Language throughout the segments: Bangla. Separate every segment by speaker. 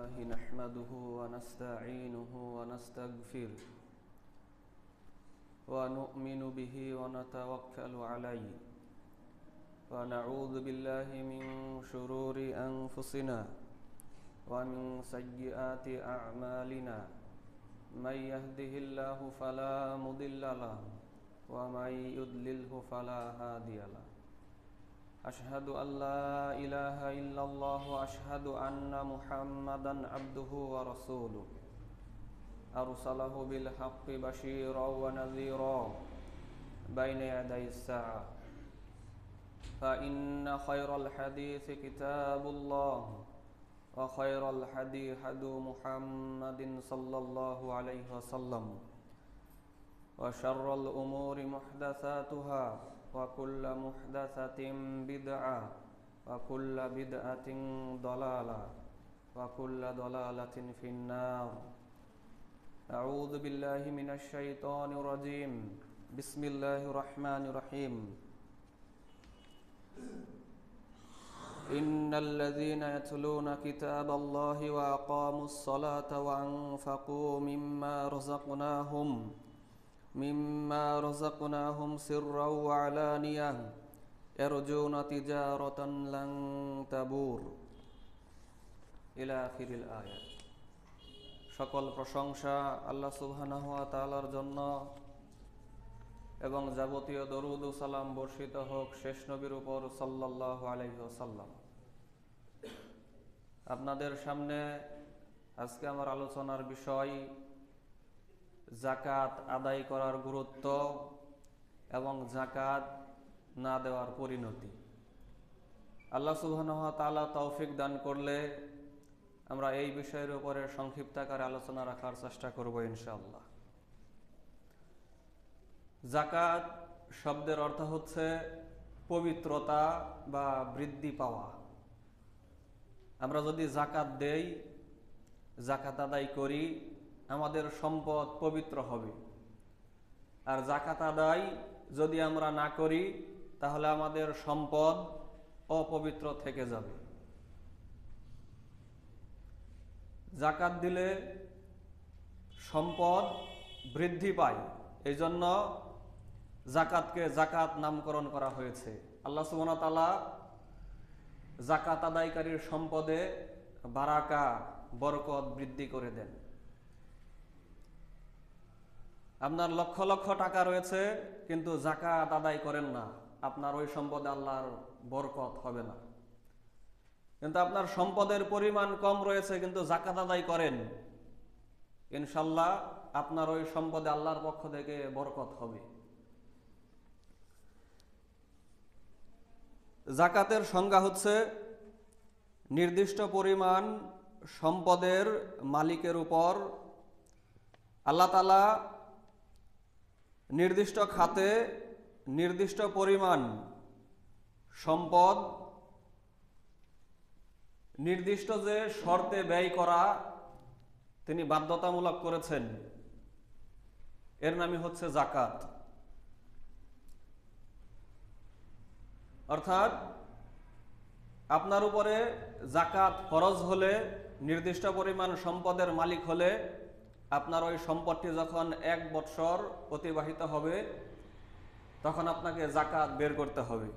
Speaker 1: لله نحمده ونستعينه ونستغفره ونؤمن به ونتوكل عليه ونعوذ بالله من شرور أنفسنا ومن سيئات أعمالنا من يهده الله فلا مضل له ومن يضلله فلا هادي له أشهد أن لا إله إلا الله وأشهد أن محمدا عبده ورسوله أرسله بالحق بشيرا ونذيرا بين يدي الساعة فإن خير الحديث كتاب الله وخير الهدي هدي محمد صلى الله عليه وسلم وشر الأمور محدثاتها وكل محدثة بدعة وكل بدعة ضلالة وكل ضلالة في النار أعوذ بالله من الشيطان الرجيم بسم الله الرحمن الرحيم إن الذين يتلون كتاب الله وأقاموا الصلاة وأنفقوا مما رزقناهم سرا وعلانية يرجون تجارة لن تبور إلى آخر الآية। সকল প্রশংসা আল্লাহ সুবহানাহু ওয়া তাআলার জন্য এবং যাবতীয় দরুদ ও সালাম বর্ষিত হোক শেষ নবীর উপর সাল্লাল্লাহু আলাইহি ওয়াসাল্লাম। আপনাদের সামনে আজকে আমার আলোচনার বিষয় যাকাত আদায় করার গুরুত্ব এবং যাকাত না দেওয়ার পরিণতি। আল্লাহ সুবহানাহু ওয়া তাআলা তৌফিক দান করলে আমরা এই বিষয়ের উপরে সংক্ষিপ্ত আকারে আলোচনা রাখার চেষ্টা করব ইনশাআল্লাহ। যাকাত শব্দের অর্থ হচ্ছে পবিত্রতা বা বৃদ্ধি পাওয়া। আমরা যদি যাকাত দেই, যাকাত আদায় করি, আমাদের সম্পদ পবিত্র হবে। আর যাকাত আদায় যদি আমরা না করি তাহলে আমাদের সম্পদ অপবিত্র থেকে যাবে। যাকাত দিলে সম্পদ বৃদ্ধি পায়, এই জন্য যাকাতকে যাকাত নামকরণ করা হয়েছে। আল্লাহ সুবহানাহু ওয়া তাআলা যাকাত আদায়কারীর সম্পদে বারাকা বরকত বৃদ্ধি করে দেন। আপনার লক্ষ লক্ষ টাকা রয়েছে কিন্তু যাকাত আদায় করেন না, আপনার ওই সম্পদে আল্লাহর বরকত হবে না। কিন্তু আপনার সম্পদের পরিমাণ কম রয়েছে কিন্তু যাকাত আদায় করেন, ইনশাআল্লাহ আপনার ওই সম্পদে আল্লাহর পক্ষ থেকে বরকত হবে। যাকাতের সংজ্ঞা হচ্ছে নির্দিষ্ট পরিমাণ সম্পদের মালিকের উপর আল্লাহ তাআলা নির্দিষ্ট খাতে নির্দিষ্ট পরিমাণ সম্পদ নির্দিষ্ট যে শর্তে ব্যয় করা তিনি বাধ্যতামূলক করেছেন, এর নামই হচ্ছে যাকাত। অর্থাৎ আপনার উপরে যাকাত ফরজ হলে, নির্দিষ্ট পরিমাণ সম্পদের মালিক হলে আপনার ওই সম্পদটি যখন 1 বৎসর অতিবাহিত হবে তখন আপনাকে যাকাত বের করতে হবে।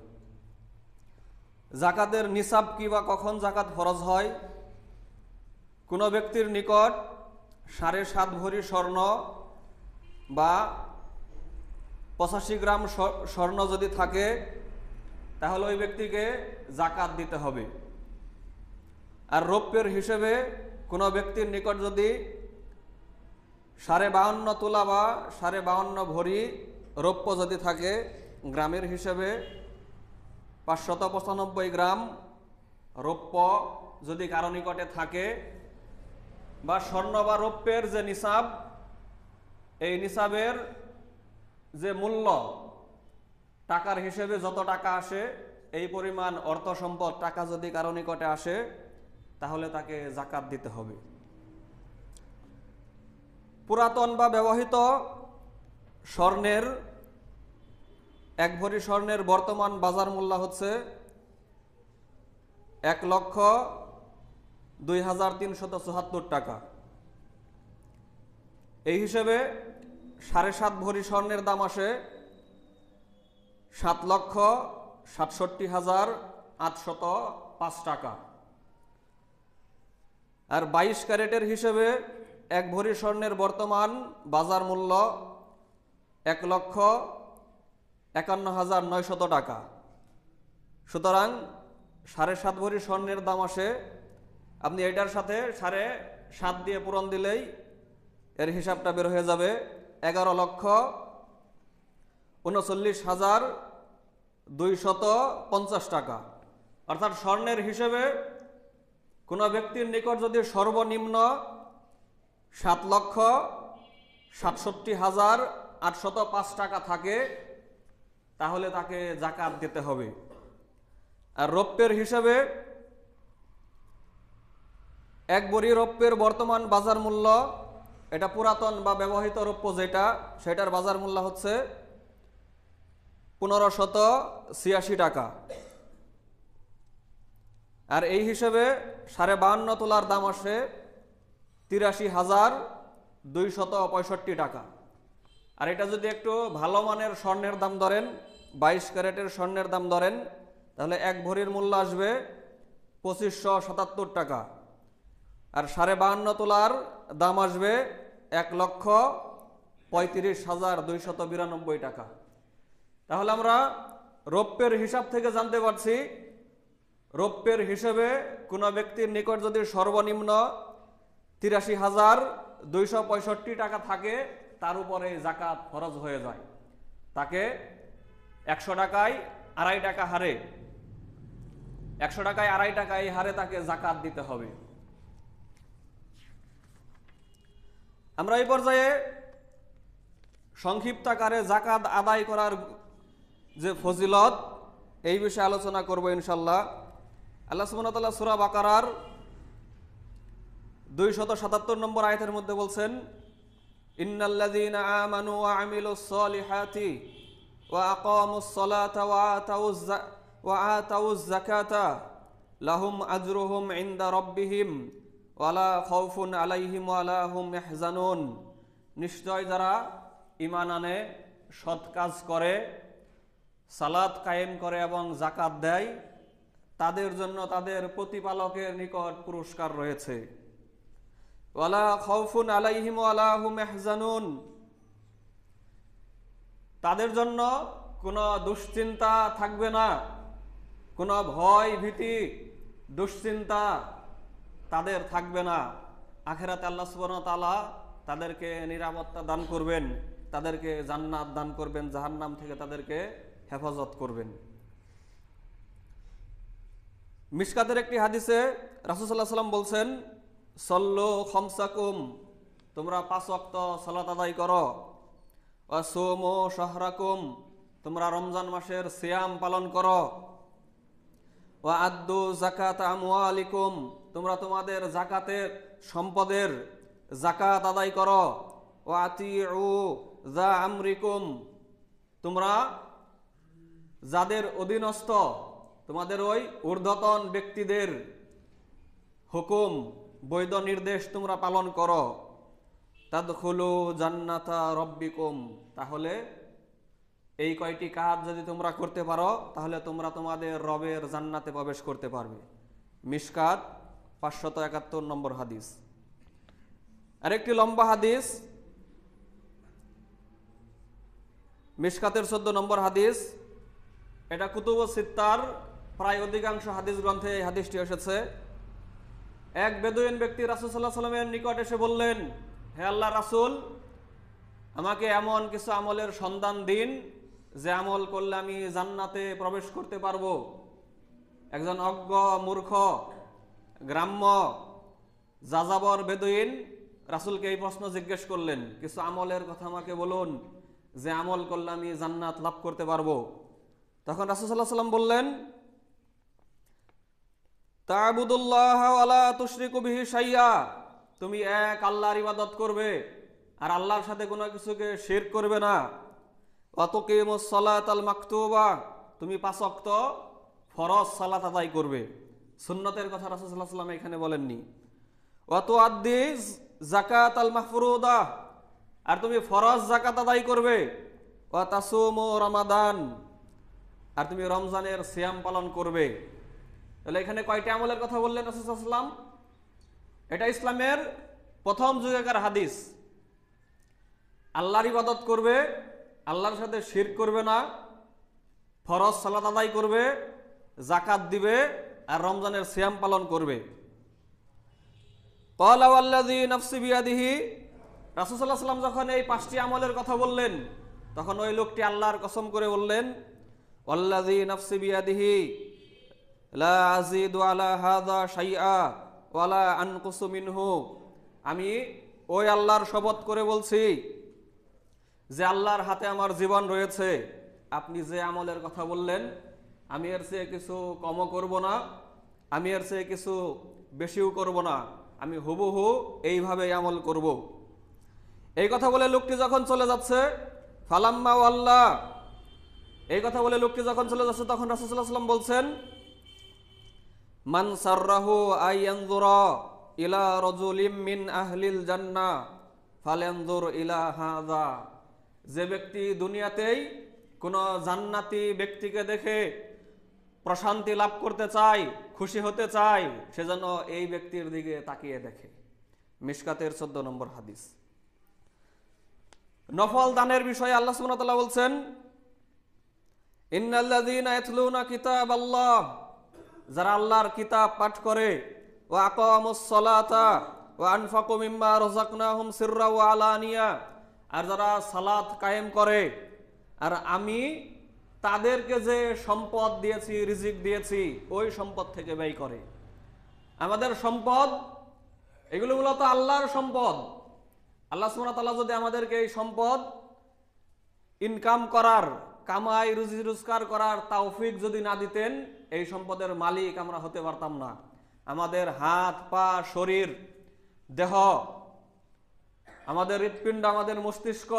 Speaker 1: যাকাতের নিসাব কি বা কখন যাকাত ফরজ হয়? কোনো ব্যক্তির নিকট 7.5 ভরি স্বর্ণ বা 85 গ্রাম স্বর্ণ যদি থাকে তাহলে ওই ব্যক্তিকে যাকাত দিতে হবে। আর রৌপ্যের হিসেবে কোনো ব্যক্তির নিকট যদি 52.5 তোলা বা 52.5 ভরি রৌপ্য যদি থাকে, গ্রামের হিসেবে 595 গ্রাম রৌপ্য যদি কারো নিকটে থাকে, বা স্বর্ণ বা রৌপ্যের যে নিসাব, এই নিসাবের যে মূল্য টাকার হিসেবে যত টাকা আসে এই পরিমাণ অর্থ সম্পদ টাকা যদি কারো নিকটে আসে তাহলে তাকে যাকাত দিতে হবে। পুরাতন বা ব্যবহৃত স্বর্ণের 1 ভরি স্বর্ণের বর্তমান বাজার মূল্য হচ্ছে 2374 টাকা। এই হিসেবে 7.5 ভরি স্বর্ণের দাম আসে 7,67,805 টাকা। আর 22 ক্যারেটের হিসেবে 1 ভরি স্বর্ণের বর্তমান বাজার মূল্য 1,51,900 টাকা। সুতরাং 7.5 ভরি স্বর্ণের দাম আসে, আপনি এটার সাথে 7.5 দিয়ে পূরণ দিলেই এর হিসাবটা বের হয়ে যাবে 11,39,250 টাকা। অর্থাৎ স্বর্ণের হিসেবে কোনো ব্যক্তির নিকট যদি সর্বনিম্ন 7,67,805 টাকা থাকে তাহলে তাকে যাকাত দিতে হবে। আর রৌপ্যের হিসেবে 1 ভরি রৌপ্যের বর্তমান বাজার মূল্য, এটা পুরাতন বা ব্যবহৃত রৌপ্য যেটা, সেটার বাজার মূল্য হচ্ছে 1586 টাকা। আর এই হিসেবে 52.5 তোলার দাম আসে 83,265 টাকা। আর এটা যদি একটু ভালো মানের স্বর্ণের দাম ধরেন, 22 ক্যারেটের স্বর্ণের দাম ধরেন, তাহলে 1 ভরির মূল্য আসবে 2577 টাকা। আর 52.5 তোলার দাম আসবে 1,35,292 টাকা। তাহলে আমরা রৌপ্যের হিসাব থেকে জানতে পারছি, রৌপ্যের হিসেবে কোনো ব্যক্তির নিকট যদি সর্বনিম্ন 83,265 টাকা থাকে তার উপরে যাকাত ফরজ হয়ে যায়। তাকে 100 টাকায় 2.5 টাকা হারে, 100 টাকায় 2.5 টাকা এই হারে তাকে যাকাত দিতে হবে। আমরা এই পর্যায়ে সংক্ষিপ্ত আকারে যাকাত আদায় করার যে ফজিলত, এই বিষয়ে আলোচনা করব ইনশাল্লাহ। আল্লাহ সুবহানাহু ওয়া তাআলা সূরা বাকারার 277 নম্বর আয়াতের মধ্যে বলছেন, ইন্নাল্লাযীনা আমানু ওয়া আমিলুস সলিহাতি ওয়া আকামুস সালাতা ওয়া আতাউজ যাকাতা লাহুম আজরুহুম ইনদা রাব্বিহিম ওয়ালা খাউফুন আলাইহিম ওয়ালা হুম ইয়াহজানুন। নিশ্চয় যারা ঈমান আনে, সৎ কাজ করে, সালাত কায়েম করে এবং যাকাত দেয়, তাদের জন্য তাদের প্রতিপালকের নিকট পুরস্কার রয়েছে। ওয়ালা খাউফুন আলাইহিম ওয়ালা হুম ইয়াহজানুন, তাদের জন্য কোনো দুশ্চিন্তা থাকবে না, কোনো ভয় ভীতি দুশ্চিন্তা তাদের থাকবে না। আখিরাতে আল্লাহ সুবহানাহু ওয়া তাআলা তাদেরকে নিরাপত্তা দান করবেন, তাদেরকে জান্নাত দান করবেন, জাহান্নাম থেকে তাদেরকে হেফাজত করবেন। মিশকাতের একটি হাদিসে রাসূল সাল্লাল্লাহু আলাইহি ওয়াসাল্লাম বলছেন, সল্লু খামসাকুম, তোমরা 5 ওয়াক্ত সালাত আদায় করো। ওয়া সুমু শাহরাকুম, তোমরা রমজান মাসের সিয়াম পালন করো। ওয়া আদ্দু যাকাত আমওয়ালিকুম, তোমরা তোমাদের যাকাতের সম্পদের যাকাত আদায় করো। ওয়া আতিউ যা আমরিকুম, তোমরা যাদের অধীনস্থ, তোমাদের ওই ঊর্ধ্বতন ব্যক্তিদের হুকুম, বৈধ নির্দেশ তোমরা পালন করো। তাদখুলু জান্নাতা রব্বিকুম, তাহলে এই কয়টি কাজ যদি তোমরা করতে পারো তাহলে তোমরা তোমাদের রবের জান্নাতে প্রবেশ করতে পারবে। মিশকাত 571 নম্বর হাদিস। আরেকটি লম্বা হাদিস, মিশকাতের 14 নম্বর হাদিস, এটা কুতুবুস সিত্তার প্রায় অধিকাংশ হাদিস গ্রন্থে এই হাদিসটি এসেছে। এক বেদুইন ব্যক্তি রাসূল সাল্লাল্লাহু আলাইহি ওয়াসাল্লামের নিকট এসে বললেন, হে আল্লাহর রাসূল, আমাকে এমন কিছু আমলের সন্ধান দিন যে আমল করলে আমি জান্নাতে প্রবেশ করতে পারবো। একজন অজ্ঞ মূর্খ গ্রাম্য যাযাবর বেদুইন রাসূলকে এই প্রশ্ন জিজ্ঞেস করলেন, কিছু আমলের কথা আমাকে বলুন যে আমল করলে আমি জান্নাত লাভ করতে পারবো। তখন রাসূল সাল্লাল্লাহু আলাইহি ওয়াসাল্লাম বললেন, তা'বুদুল্লাহ ওয়া লা তুশরিকু বিহি শাইয়্যা, তুমি এক আল্লাহর ইবাদত করবে আর আল্লাহর সাথে কোনো কিছুকে শিরক করবে না। ওয়া তুকিমুস সালাতাল মাকতুবা, তুমি 5 ওয়াক্ত ফরজ সালাত আদায় করবে। সুন্নতের কথা রাসূল সাল্লাল্লাহু আলাইহি ওয়াসাল্লাম এখানে বলেননি। ওয়া তুআদ্দি যাকাত আল মাহফুরুদা, আর তুমি ফরজ যাকাত আদায় করবে। ওয়া তাসুমু রমাদান, আর তুমি রমজানের সিয়াম পালন করবে। তাহলে এখানে কয়টি আমলের কথা বললেন রাসূল সাল্লাল্লাহু আলাইহি ওয়াসাল্লাম? এটা ইসলামের প্রথম যুগের হাদিস। আল্লাহর ইবাদত করবে, আল্লাহর সাথে শিরক করবে না, ফরজ সালাত আদায় করবে, যাকাত দিবে, আর রমজানের সিয়াম পালন করবে। ক্বালা ওয়াল্লাযী নাফসি বিয়াদিহি, রাসূল সাল্লাল্লাহু আলাইহি ওয়াসাল্লাম যখন এই 5টি আমলের কথা বললেন, তখন ওই লোকটি আল্লাহর কসম করে বললেন, ওয়াল্লাযী নাফসি বিয়াদিহি লা আযীদু আলা হাযা শাইআ ওয়ালা আনকুসু মিনহু, আমি ওই আল্লাহর শপথ করে বলছি যে আল্লাহর হাতে আমার জীবন রয়েছে, আপনি যে আমলের কথা বললেন আমি এর চেয়ে কিছু কমও করব না, আমি এর চেয়ে কিছু বেশিও করব না, আমি হুবহু এইভাবে আমল করব। এই কথা বলে লোকটি যখন চলে যাচ্ছে, ফালাম্মা ওয়াল্লাহ, এই কথা বলে লোকটি যখন চলে যাচ্ছে, তখন রাসূল সাল্লাল্লাহু আলাইহি ওয়াসাল্লাম বলছেন, মান সাররাহু আয়ানজুরা ইলা রাজুলিম মিন আহলিল জান্নাহ ফালানজুর ইলা হাযা, যে ব্যক্তি দুনিয়াতেই কোন জান্নাতি ব্যক্তিকে দেখে প্রশান্তি লাভ করতে চায়, খুশি হতে চায়, সেজন্য এই ব্যক্তির দিকে তাকিয়ে দেখে। মিশকাতের 14 নম্বর হাদিস। নফল দানের বিষয়ে আল্লাহ সুবহানাহু ওয়া তাআলা বলছেন, ইন্নাল্লাযীনা ইয়াতলুনা কিতাবাল্লাহ, যারা আল্লাহর কিতাব পাঠ করে, ওয়া আকামুস সালাতা ওয়া আনফাকু মিম্মা রাযাকনাহুম সিররা ওয়া আলানিয়া, আর যারা সালাত কায়েম করে, আর আমি তাদেরকে যে সম্পদ দিয়েছি, রিজিক দিয়েছি, ওই সম্পদ থেকে ব্যয় করে। আমাদের সম্পদ এগুলো মূলত আল্লাহর সম্পদ। আল্লাহ সুবহানাহু ওয়া তাআলা যদি আমাদেরকে এই সম্পদ ইনকাম করার, কামাই রুজি রোজগার করার তৌফিক যদি না দিতেন, এই সম্পদের মালিক আমরা হতে পারতাম না। আমাদের হাত পা শরীর দেহ, আমাদের হৃৎপিণ্ড, আমাদের মস্তিষ্ক,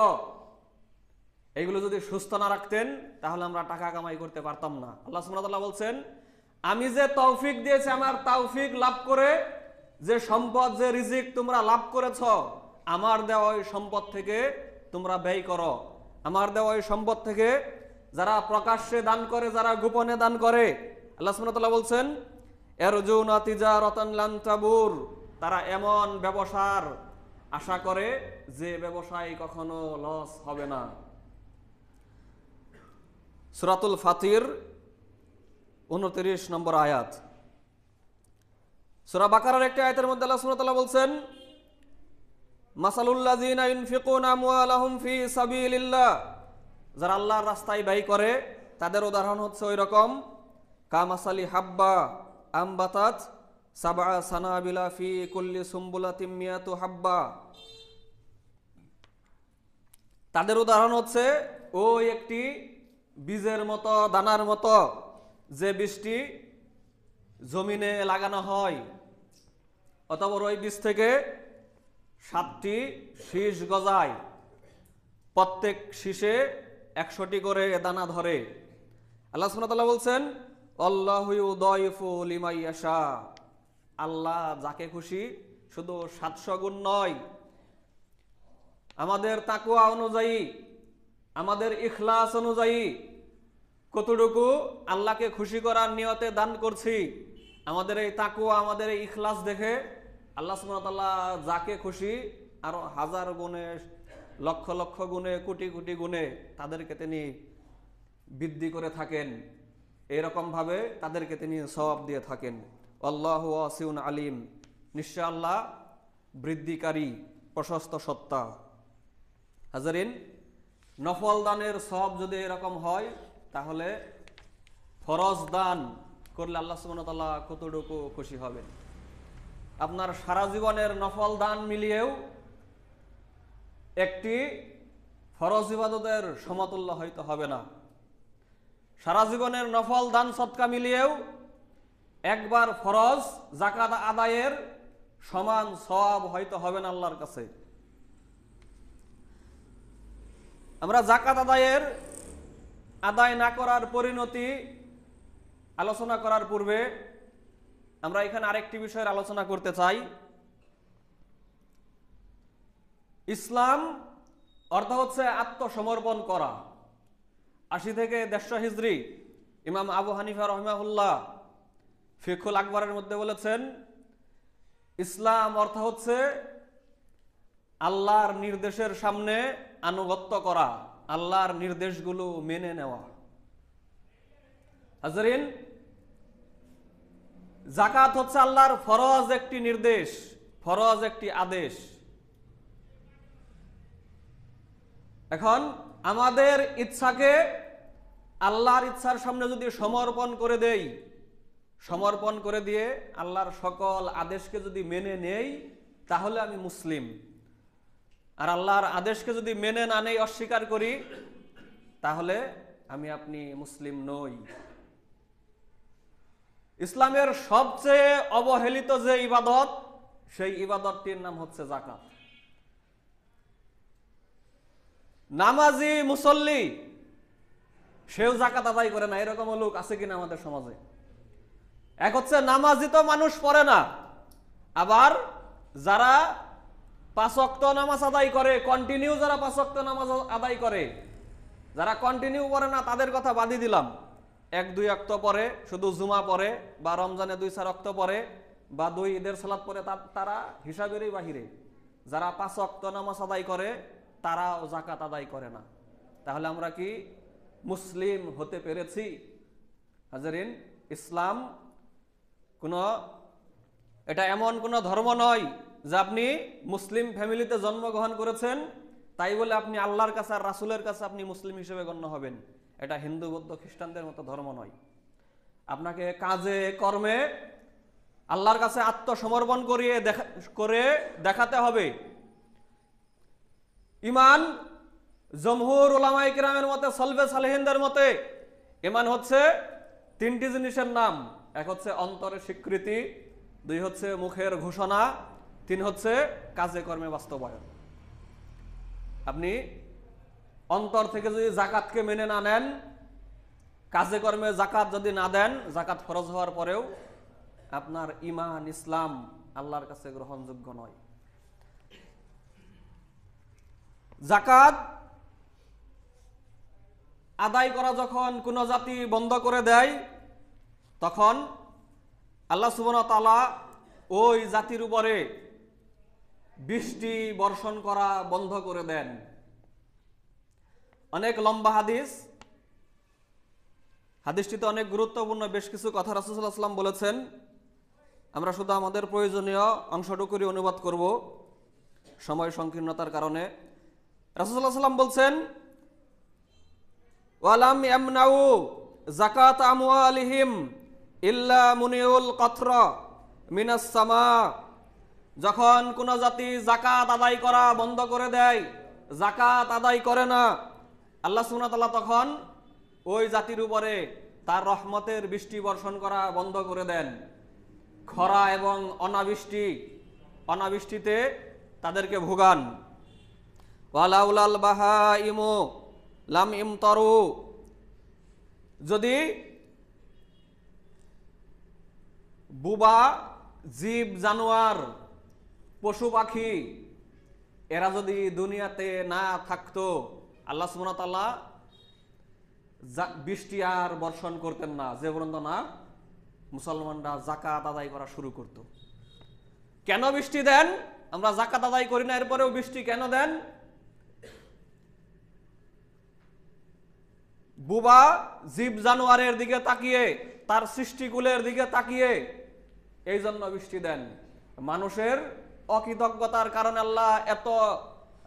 Speaker 1: এইগুলো যদি সুস্থ না রাখতেন তাহলে আমরা টাকা কামাই করতে পারতাম না। আল্লাহ সুবহানাহু ওয়া তাআলা বলছেন, আমি যে তৌফিক দিয়েছি, আমার তৌফিক লাভ করে যে সম্পদ, যে রিজিক তোমরা লাভ করেছ, আমার দেওয়া ওই সম্পদ থেকে তোমরা ব্যয় করো। আমার দেওয়া ওই সম্পদ থেকে যারা প্রকাশ্যে দান করে, যারা গোপনে দান করে, আল্লাহ সুবহানাহু ওয়া তাআলা বলছেন, ইয়ারজুনা তিজারাতান লান তাবুর, তারা এমন ব্যবসার আশা করে যে ব্যবসায় কখনো লস হবে না। সূরাতুল ফাতির 29 নম্বর আয়াত। সূরা বাকারার একটি আয়াতের মধ্যে আল্লাহ সুবহানাহু ওয়া তাআলা বলছেন, মাসালুল্লাযীনা ইউনফিকুনা আমওয়ালাহুম ফি সাবিলিল্লাহ, যারা আল্লাহর রাস্তায় ব্যয় করে তাদের উদাহরণ হচ্ছে ওই রকম, কামাসালি হাব্বা আমবাতাত সাবআ সানাবিলা ফি কুল্লি সুম্বুলাতিম মিয়াতু হাব্বা, তাদের উদাহরণ হচ্ছে ওই একটি বীজের মতো, দানার মতো, যে বীজটি জমিনে লাগানো হয়, অতঃপর ওই বীজ থেকে 7টি শীষ গজায়, প্রত্যেক শীষে 100টি করে দানা ধরে। আল্লাহ সুবহানাহু ওয়া তাআলা বলছেন, আল্লাহু ইউদাইফু লিমান ইয়াশা, আল্লাহ যাকে খুশি, শুধু 700 গুণ নয়, আমাদের তাকওয়া অনুযায়ী, আমাদের ইখলাস অনুযায়ী কতটুকু আল্লাহকে খুশি করার নিয়তে দান করছি, আমাদের এই তাকওয়া, আমাদের এই ইখলাস দেখে আল্লাহ সুবহানাহু ওয়া তাআলা যাকে খুশি আরো হাজার গুণে, লক্ষ লক্ষ গুণে, কোটি কোটি গুণে তাদেরকে তিনি বৃদ্ধি করে থাকেন। এরকম ভাবে তাদেরকে তিনি সওয়াব দিয়ে থাকেন। আল্লাহু ওয়াসিউন আলিম, নিশ্চয় আল্লাহ বৃদ্ধিকারী, প্রশস্ত সত্তা। হাজারিন, নফল দানের সওয়াব যদি এরকম হয়, তাহলে ফরজ দান করলে আল্লাহ সুবহানাহু ওয়া তাআলা কতটুকু খুশি হবেন। আপনার সারা জীবনের নফল দান মিলিয়েও একটি ফরজ ইবাদতের সমতুল্য হয়তো হবে না। সারা জীবনের নফল দান সদকা মিলিয়েও একবার ফরজ যাকাত আদায়ের সমান সওয়াব হয়তো হবে না আল্লাহর কাছে। আমরা যাকাত আদায় না করার পরিণতি আলোচনা করার পূর্বে আমরা এখানে আরেকটি বিষয়ের আলোচনা করতে চাই। ইসলাম অর্থ হচ্ছে আত্মসমর্পণ করা। 80 থেকে 150 হিজরি ইমাম আবু হানিফা রহিমাহুল্লাহ ফিকহুল আকবরের মধ্যে বলেছেন, ইসলাম অর্থ হচ্ছে আল্লাহর নির্দেশের সামনে আনুগত্য করা, আল্লাহর নির্দেশগুলো মেনে নেওয়া। হাজরিন, যাকাত হচ্ছে আল্লাহর ফরজ একটি নির্দেশ, ফরজ একটি আদেশ। এখন আমাদের ইচ্ছাকে আল্লাহর ইচ্ছার সামনে যদি সমর্পণ করে দেই, সমর্পণ করে দিয়ে আল্লাহর সকল আদেশকে যদি মেনে নেই, তাহলে আমি মুসলিম। আর আল্লাহর আদেশকে যদি মেনে না নেই, অস্বীকার করি, তাহলে আমি আপনি মুসলিম নই। ইসলামের সবচেয়ে অবহেলিত যে ইবাদত, সেই ইবাদতটির নাম হচ্ছে যাকাত। নামাজি মুসল্লি সেও যাকাত আদায় করে না, এরকম লোক আছে কিনা আমাদের সমাজে? এক হচ্ছে নামাজি তো মানুষ পড়ে না, আবার যারা 5 ওয়াক্ত নামাজ আদায় করে, কন্টিনিউ যারা 5 ওয়াক্ত নামাজ আদায় করে, যারা কন্টিনিউ পড়ে না তাদের কথা বাদই দিলাম, 1-2 ওয়াক্ত পরে, শুধু জুমা পড়ে, বা রমজানে 2-4 ওয়াক্ত পড়ে, বা 2 ঈদের সালাত পড়ে, তারা হিসাবেরই বাহিরে। যারা 5 ওয়াক্ত নামাজ আদায় করে তারাও যাকাত আদায় করে না। তাহলে আমরা কি মুসলিম হতে পেরেছি? হাজারিন, ইসলাম এটা এমন কোন ধর্ম নয় যে আপনি মুসলিম ফ্যামিলিতে জন্মগ্রহণ করেছেন তাই বলে আপনি আল্লাহর কাছে আর রাসূলের কাছে আপনি মুসলিম হিসেবে গণ্য হবেন। এটা হিন্দু, বৌদ্ধ, খ্রিস্টানদের মতো ধর্ম নয়। আপনাকে কাজে কর্মে আল্লাহর কাছে আত্মসমর্পণ করে দেখাতে হবে। ইমান জমহুর উলামায়ে কিরামের মতে, সলফে সালেহিনদের মতে, ইমান হচ্ছে 3টি জিনিসের নাম। এক হচ্ছে অন্তরের স্বীকৃতি, 2 হচ্ছে মুখের ঘোষণা, 3 হচ্ছে কাজে কর্মে বাস্তবায়ন। আপনি অন্তর থেকে যদি যাকাতকে মেনে না নেন, কাজে কর্মে যাকাত যদি না দেন, যাকাত ফরজ হওয়ার পরেও আপনার ইমান, ইসলাম আল্লাহর কাছে গ্রহণযোগ্য নয়। যাকাত আদায় করা যখন কোন জাতি বন্ধ করে দেয়, তখন আল্লাহ সুবহানাহু ওয়া তাআলা ওই জাতির উপরে বৃষ্টি বর্ষণ করা বন্ধ করে দেন। অনেক লম্বা হাদিস, হাদিসটিতে অনেক গুরুত্বপূর্ণ বেশ কিছু কথা রাসূল সাল্লাল্লাহু আলাইহি ওয়াসাল্লাম বলেছেন। আমরা শুধু আমাদের প্রয়োজনীয় অংশটুকুই অনুবাদ করব সময় সংকীর্ণতার কারণে। রাসূল সাল্লাল্লাহু আলাইহি ওয়াসাল্লাম বলছেন, ওয়ালাম ইয়ামনাউ যাকাত আমওয়ালিহিম ইল্লা মুনিউল কতরা মিনাস সামা। যখন কোন জাতি যাকাত আদায় করা বন্ধ করে দেয়, যাকাত আদায় করে না, আল্লাহ সুবহানাহু ওয়া তাআলা তখন ওই জাতির উপরে তার রহমতের বৃষ্টি বর্ষণ করা বন্ধ করে দেন। খরা এবং অনাবৃষ্টিতে তাদেরকে ভোগান। ওয়ালাউলাল বাহাইমু লাম ইমতারু। যদি বুবা জীব জানোয়ার, পশু পাখি এরা যদি দুনিয়াতে না থাকতো, আল্লাহ সুবহানাহু ওয়া তাআলা বৃষ্টি আর বর্ষণ করতেন না, যে পর্যন্ত না মুসলমানরা যাকাত আদায় করা শুরু করত। কেন বৃষ্টি দেন? আমরা যাকাত আদায় করি না, এরপরেও বৃষ্টি কেন দেন? বুবা জীব জানোয়ারের দিকে তাকিয়ে, তার সৃষ্টিকুলের দিকে তাকিয়ে এই জন্য বৃষ্টি দেন। মানুষের অকৃতজ্ঞতার কারণে আল্লাহ এত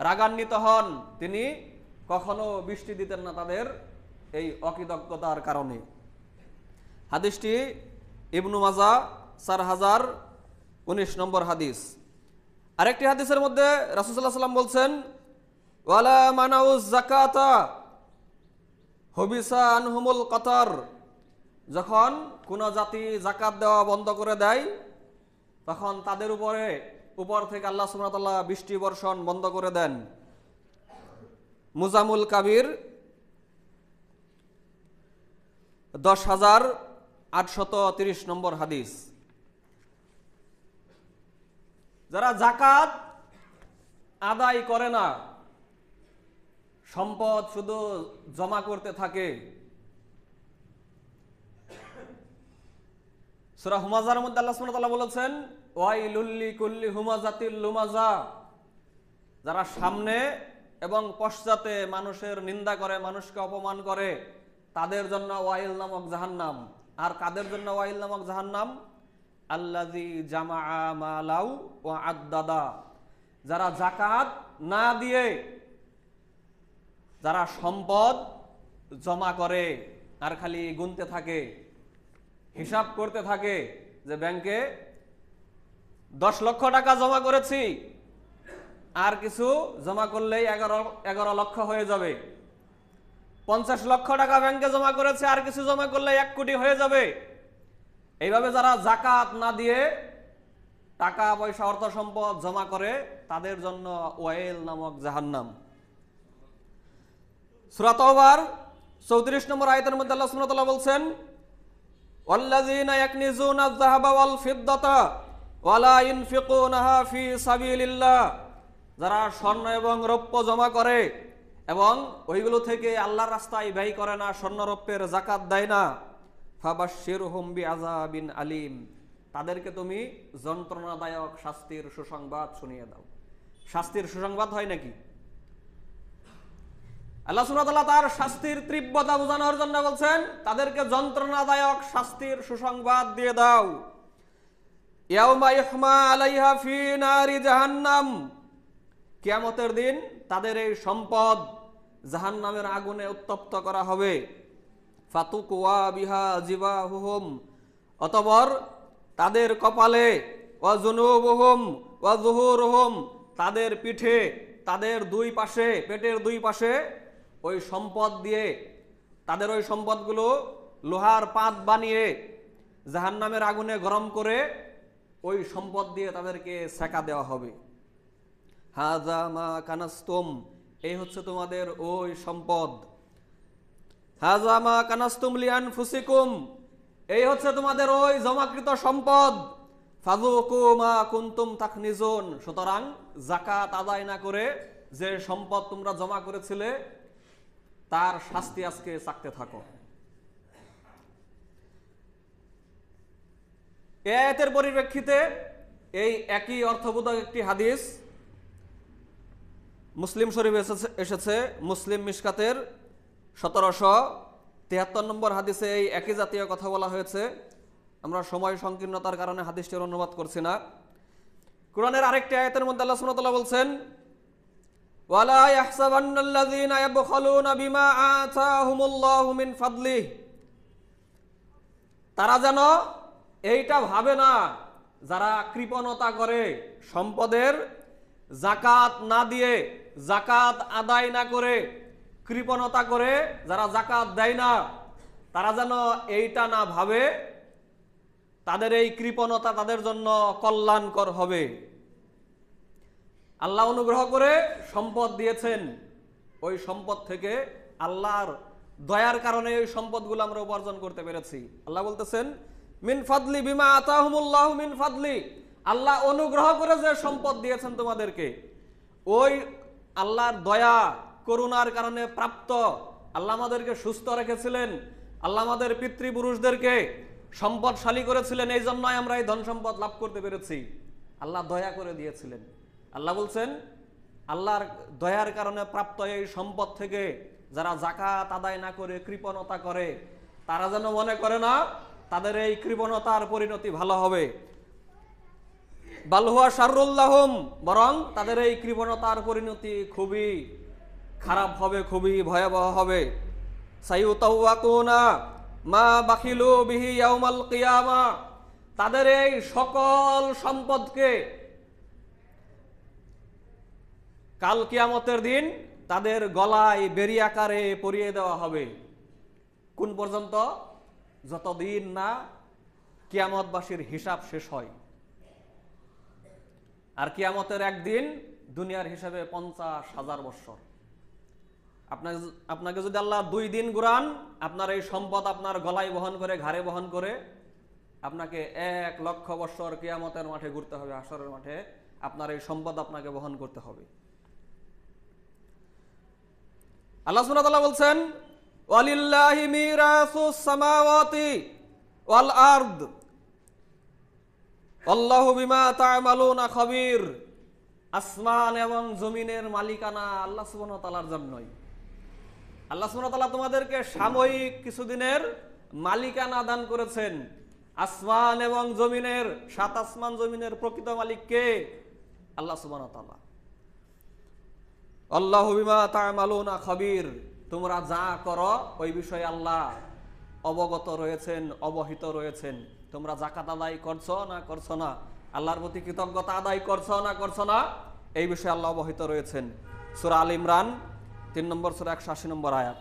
Speaker 1: রাগান্বিত হন, তিনি কখনো বৃষ্টি দিতেন না তাদের এই অকৃতজ্ঞতার কারণে। হাদিসটি ইবনু মাজাহ 4019 নম্বর হাদিস। আরেকটি হাদিসের মধ্যে রাসূল সাল্লাল্লাহু আলাইহি ওয়াসাল্লাম বলছেন, ওয়ালা মানাউজ যাকাতা হুবিসা আনহুমুল কতর। যখন কোন জাতি যাকাত দেওয়া বন্ধ করে দেয়, তখন তাদের উপর থেকে আল্লাহ সুবহানাহু ওয়া তাআলা বৃষ্টি বর্ষণ বন্ধ করে দেন। মুজামুল কাবির 10,830 নম্বর হাদিস। যারা যাকাত আদায় করে না, সম্পদ শুধু জমা করতে থাকে। সূরা হুমাযার মধ্যে আল্লাহ সুবহানাহু ওয়া তাআলা বলেছেন, ওয়াইলুল লিকুল্লি হুমাযাতিল লুমাযা, যারা সামনে এবং পশ্চাতে মানুষের নিন্দা করে, মানুষকে অপমান করে, তাদের জন্য ওয়াইল নামক জাহান্নাম। আর কাদের জন্য ওয়াইল নামক জাহান্নাম? আল্লাযী জামাআ মালাউ ওয়া আদ্দাদা, যারা যাকাত না দিয়ে যারা সম্পদ জমা করে আর খালি গুনতে থাকে, হিসাব করতে থাকে যে ব্যাংকে 10 লক্ষ টাকা জমা করেছি, আর কিছু জমা করলেই 11 লক্ষ হয়ে যাবে। 50 লক্ষ টাকা ব্যাংকে জমা করেছে, আর কিছু জমা করলে 1 কোটি হয়ে যাবে। এইভাবে যারা যাকাত না দিয়ে টাকা পয়সা অর্থ সম্পদ জমা করে, তাদের জন্য ওয়াইল নামক জাহান্নাম। সূরা তাওবার 34 নম্বর আয়াতের মধ্যে আল্লাহ সুবহানাহু ওয়া তাআলা বলছেন, ওয়াল্লাযীনা ইয়াকনিজুনা আয-যাহাবা ওয়াল ফিদ্দাতা ওয়া লা ইউনফিকুনাহা ফি সাবিলিল্লাহ, যারা স্বর্ণ এবং রৌপ্য জমা করে এবং ওইগুলো থেকে আল্লাহর রাস্তায় ব্যয় করে না, স্বর্ণ রৌপ্যের যাকাত দেয় না, ফাবাশশিরহুম বিআযাবিন আলীম, তাদেরকে তুমি যন্ত্রণাদায়ক শাস্তির সুসংবাদ শুনিয়ে দাও। শাস্তির সুসংবাদ হয় নাকি? আল্লাহ সুবহানাহু ওয়া তাআলা তার শাস্তির তীব্রতা বোঝানোর জন্য বলছেন, তাদেরকে যন্ত্রণাদায়ক শাস্তির সুসংবাদ দিয়ে দাও। ইয়াউমা ইহমা আলাইহা ফি নারি জাহান্নাম, কিয়ামতের দিন তাদের এই সম্পদ জাহান্নামের আগুনে উত্তপ্ত করা হবে। ফাতুকওয়া বিহা জিবাহুহুম, অতঃপর তাদের কপালে, ওয়া জুনুবুহুম ওয়া যুহুরুহুম, তাদের পিঠে, তাদের দুই পাশে, পেটের দুই পাশে ওই সম্পদ দিয়ে, তাদের ওই সম্পদগুলো লোহার পাত বানিয়ে জাহান্নামের আগুনে গরম করে ওই সম্পদ দিয়ে তাদেরকে সেকা দেওয়া হবে। হাযা মা কানাস্তুম, এই হচ্ছে তোমাদের ওই সম্পদ। হাযা মা কানাস্তুম লিআনফুসিকুম, এই হচ্ছে তোমাদের ওই জমাকৃত সম্পদ। ফাযুকু মা কুনতুম তাকনিজুন, সুতরাং যাকাত আদায় না করে যে সম্পদ তোমরা জমা করেছিলে তার শাস্তি আজকে চাকতে থাকো। এই আয়াতের পরিপ্রেক্ষিতে এই একই অর্থবোধক একটি হাদিস মুসলিম শরীফে এসেছে, মুসলিম মিশকাতের 1773 নম্বর হাদিসে এই একই জাতীয় কথা বলা হয়েছে। আমরা সময় সংকীর্ণতার কারণে হাদিসটির অনুবাদ করছি না। কোরআনের আরেকটি আয়াতের মধ্যে আল্লাহ সুবহানাহু ওয়া তাআলা বলছেন, ওয়ালা ইয়াহসাবান্নাল্লাযীনা ইয়াবখালুনা বিমা আতাহুমুল্লাহু মিন ফাদলিহি, তারা যেন এইটা ভাবে না, যারা কৃপণতা করে, সম্পদের যাকাত না দিয়ে, যাকাত আদায় না করে, কৃপণতা করে যারা যাকাত দেয় না, তারা যেন এইটা না ভাবে তাদের এই কৃপণতা তাদের জন্য কল্যাণকর হবে। আল্লাহ অনুগ্রহ করে সম্পদ দিয়েছেন, ওই সম্পদ থেকে আল্লাহর দয়ার কারণে ওই সম্পদগুলো আমরা উপার্জন করতে পেরেছি। আল্লাহ বলতেছেন, মিন ফাদলি বিমা আতাহুমুল্লাহু মিন ফাদলি, আল্লাহ অনুগ্রহ করে যে সম্পদ দিয়েছেন তোমাদেরকে, ওই আল্লাহর দয়া করুণার কারণে প্রাপ্ত। আল্লাহ আমাদেরকে সুস্থ রেখেছিলেন, আল্লাহ আমাদের পিতৃপুরুষদেরকে সম্পদশালী করেছিলেন, এই জন্যই আমরা এই ধন সম্পদ লাভ করতে পেরেছি। আল্লাহ দয়া করে দিয়েছিলেন। আল্লাহ বলছেন, আল্লাহর দয়ার কারণে প্রাপ্ত এই সম্পদ থেকে যারা যাকাত আদায় না করে কৃপণতা করে, তারা যেন মনে করে না তাদের এই কৃপণতার পরিণতি ভালো হবে। বাল হুয়া শাররুল লাহুম, বরং তাদের এই কৃপণতার পরিণতি খুবই খারাপ হবে, খুবই ভয়াবহ হবে। সাইয়ুতাওয়াকুনা মা বাখিলু বিহি ইয়াউমাল কিয়ামা, তাদের এই সকল সম্পদকে কাল কিয়ামতের দিন তাদের গলায় বেরি আকারে পরিয়ে দেওয়া হবে। কোন পর্যন্ত? যতদিন না কিয়ামতবাসীর হিসাব শেষ হয়। আর কিয়ামতের একদিন দুনিয়ার হিসাবে 50,000 বছর। আপনাকে যদি আল্লাহ 2 দিন ঘুরান, আপনার এই সম্পদ আপনার গলায় বহন করে, ঘাড়ে বহন করে আপনাকে 1 লক্ষ বছর কিয়ামতের মাঠে ঘুরতে হবে, হাসরের মাঠে আপনার এই সম্পদ আপনাকে বহন করতে হবে। আল্লাহ সুবহানাহু ওয়া তাআলা বলছেন, ওয়ালিল্লাহি মিরাসুস সামাওয়াতি ওয়াল আরদ আল্লাহু বিমা তা'মালুনা খাবীর। আসমান এবং জমিনের মালিকানা আল্লাহ সুবহানাহু ওয়া তাআলার জন্যই। আল্লাহ সুবহানাহু ওয়া তাআলা তোমাদেরকে সাময়িক কিছুদিনের মালিকানা দান করেছেন। আসমান এবং জমিনের, সাত আসমান জমিনের প্রকৃত মালিক কে? আল্লাহ সুবহানাহু ওয়া তাআলা। আল্লাহু বিমা তা'মালুনা খাবীর। তোমরা যা করো ওই বিষয়ে আল্লাহ অবগত রয়েছেন, অবহিত রয়েছেন। তোমরা যাকাত আদায় করছো না করছো না, আল্লাহর প্রতি কৃতজ্ঞতা আদায় করছো না করছো না, এই বিষয়ে আল্লাহ অবহিত রয়েছেন। সূরা আল ইমরান 3 নম্বর সূরা 180 নম্বর আয়াত।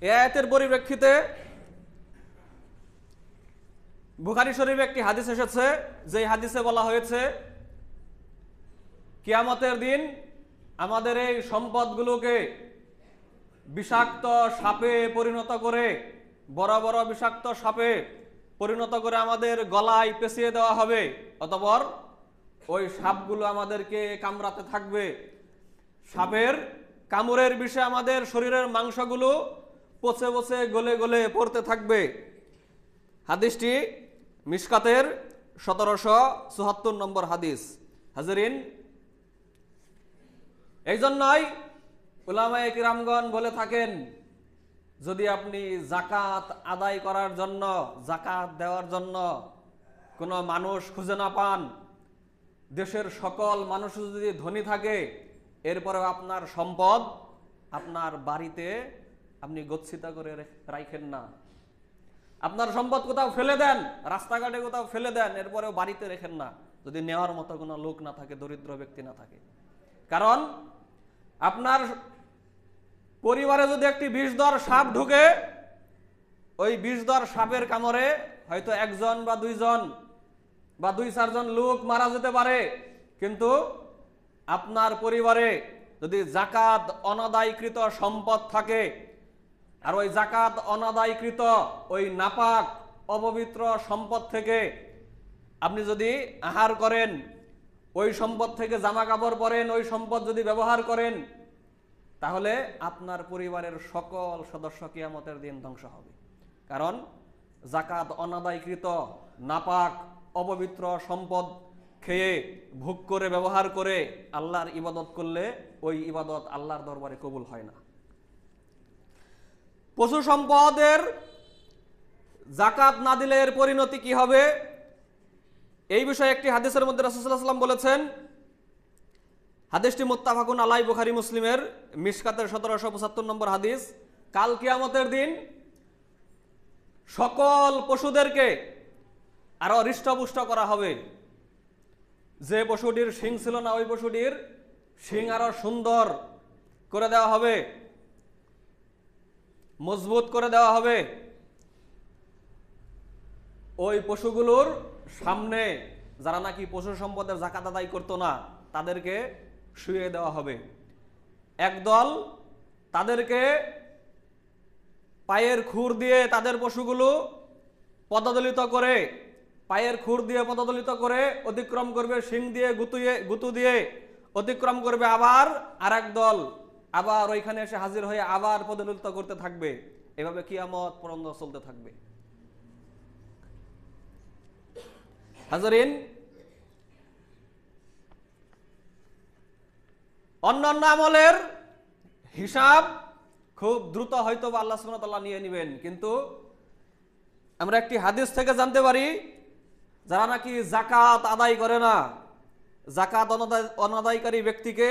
Speaker 1: এই আয়াতের পরিপ্রেক্ষিতে বুখারী শরীফে একটি হাদিস এসেছে, যে হাদিসে বলা হয়েছে কিয়ামতের দিন আমাদের এই সম্পদগুলোকে বিষাক্ত সাপে পরিণত করে, বড় বড় বিষাক্ত সাপে পরিণত করে আমাদের গলায় পেঁচিয়ে দেওয়া হবে। অতঃপর ওই সাপগুলো আমাদেরকে কামড়াতে থাকবে। সাপের কামড়ের বিষে আমাদের শরীরের মাংসগুলো পচে পচে গলে গলে পড়তে থাকবে। হাদিসটি মিশকাতের 1774 নম্বর হাদিস। হাজরিন, এই জন্যই উলামায়ে কিরামগণ বলে থাকেন, যদি আপনি যাকাত আদায় করার জন্য, যাকাত দেওয়ার জন্য কোনো মানুষ খুঁজে না পান, দেশের সকল মানুষ যদি ধনী থাকে, এরপরেও আপনার সম্পদ আপনার বাড়িতে আপনি গচ্ছিত করে রাখেন না। আপনার সম্পদ কোথাও ফেলে দেন, রাস্তাঘাটে কোথাও ফেলে দেন, এরপরেও বাড়িতে রেখেন না, যদি নেওয়ার মতো কোনো লোক না থাকে, দরিদ্র ব্যক্তি না থাকে। কারণ আপনার পরিবারে যদি একটি বিষধর সাপ ঢুকে, ওই বিষধর সাপের কামড়ে হয়তো একজন বা দুইজন বা 2-4 জন লোক মারা যেতে পারে, কিন্তু আপনার পরিবারে যদি যাকাত অনাদায়কৃত সম্পদ থাকে, আর ওই যাকাত অনাদায়কৃত ওই নাপাক অপবিত্র সম্পদ থেকে আপনি যদি আহার করেন, ওই সম্পদ থেকে জামা কাপড় পরেন, ওই সম্পদ যদি ব্যবহার করেন, তাহলে আপনার পরিবারের সকল সদস্য কিয়ামতের দিন ধ্বংস হবে। কারণ যাকাত অনাদায়কৃত নাপাক অপবিত্র সম্পদ খেয়ে ভোগ করে ব্যবহার করে আল্লাহর ইবাদত করলে ওই ইবাদত আল্লাহর দরবারে কবুল হয় না। পশু সম্পদের যাকাত না দিলে এর পরিণতি কি হবে, এই বিষয়ে একটি হাদিসের মধ্যে রাসূলুল্লাহ সাল্লাল্লাহু আলাইহি ওয়াসাল্লাম বলেছেন। হাদিসটি মুত্তাফাকুন আলাই, বুখারী মুসলিমের মিশকাতের 1775 নম্বর হাদিস। কাল কিয়ামতের দিন সকল পশুদেরকে আরো হৃষ্টপুষ্ট করা হবে। যে পশুটির শিং ছিল না, ওই পশুটির শিং আরো সুন্দর করে দেওয়া হবে, মজবুত করে দেওয়া হবে। ওই পশুগুলোর সামনে যারা নাকি পশু সম্পদের যাকাত আদায় করতো না, তাদেরকে শুইয়ে দেওয়া হবে। একদল তাদেরকে পায়ের খুর দিয়ে তাদের পশুগুলো পদদলিত করে, পায়ের খুর দিয়ে পদদলিত করে অতিক্রম করবে, শিং দিয়ে গুতু দিয়ে অতিক্রম করবে। আবার আরেক দল আবার ওইখানে এসে হাজির হয়ে আবার পদদলিত করতে থাকবে। এভাবে কিয়ামত পর্যন্ত চলতে থাকবে। হাজরিন, অন্যান্য আমলের হিসাব খুব দ্রুত হয়তো বা আল্লাহ সুবহানাহু ওয়া তাআলা নিয়ে নেবেন, কিন্তু আমরা একটি হাদিস থেকে জানতে পারি, যারা নাকি যাকাত আদায় করে না, যাকাত অনাদায়কারী ব্যক্তিকে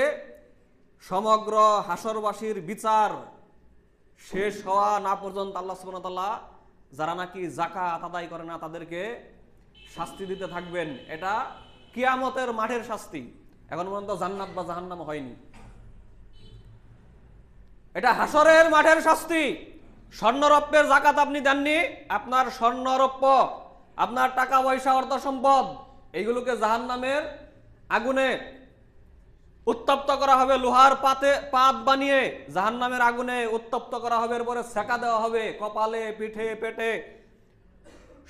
Speaker 1: সমগ্র হাসরবাসীর বিচার শেষ হওয়া না পর্যন্ত আল্লাহ সুবহানাহু ওয়া তাআলা যারা নাকি যাকাত আদায় করে না তাদেরকে শাস্তি দিতে থাকবেন। এটা কিয়ামতের মাঠের শাস্তি, এখন পর্যন্ত জান্নাত বা জাহান্নাম হয়নি। এটা হাসরের মাঠের শাস্তি। স্বর্ণরৌপ্যের যাকাত আপনি দেননি, আপনার স্বর্ণরৌপ্য, আপনার টাকা পয়সা অর্থ সম্পদ, এইগুলোকে জাহান্নামের আগুনে উত্তপ্ত করা হবে। লোহার পাত বানিয়ে জাহান্নামের আগুনে উত্তপ্ত করা হবে, এরপরে সেকা দেওয়া হবে কপালে, পিঠে, পেটে,